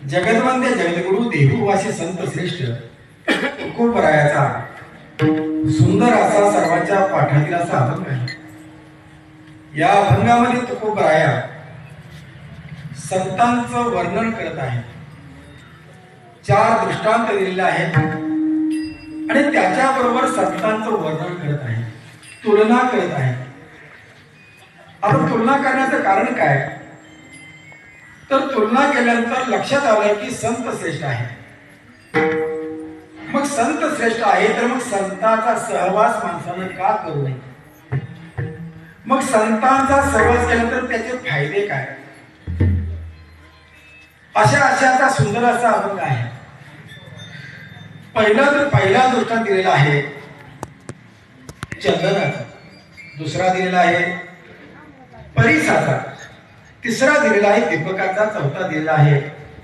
जगदवंद्य जगद्गुरु देहूवासी संत श्रेष्ठ तुकोबरायाचा सुंदर असा सर्वांच्या पाठातील असा अभंग आहे. या अभंगामध्ये तुकोबराया संतांचं वर्णन करत आहे. 4 दृष्टांत दिलेले आहेत आणि त्याच्याबरोबर संतांचं वर्णन करत आहे, तुलना करत आहे. आता तुलना करण्याचं कारण काय, तर तुलना केल्यानंतर लक्षात आलं की संत श्रेष्ठ आहे. मग संत श्रेष्ठ आहे तर मग संतांचा सहवास माणसानं का करू नये. मग संतांचा सहवास केल्यानंतर त्याचे फायदे काय, अशाचा सुंदर असा अभंग आहे. पहिला दृष्टांत दिलेला आहे चंदनाचा, दुसरा दिलेला आहे परिसाचा, तिसरा दिलेला आहे दीपकाचा, चौथा दिलेला आहे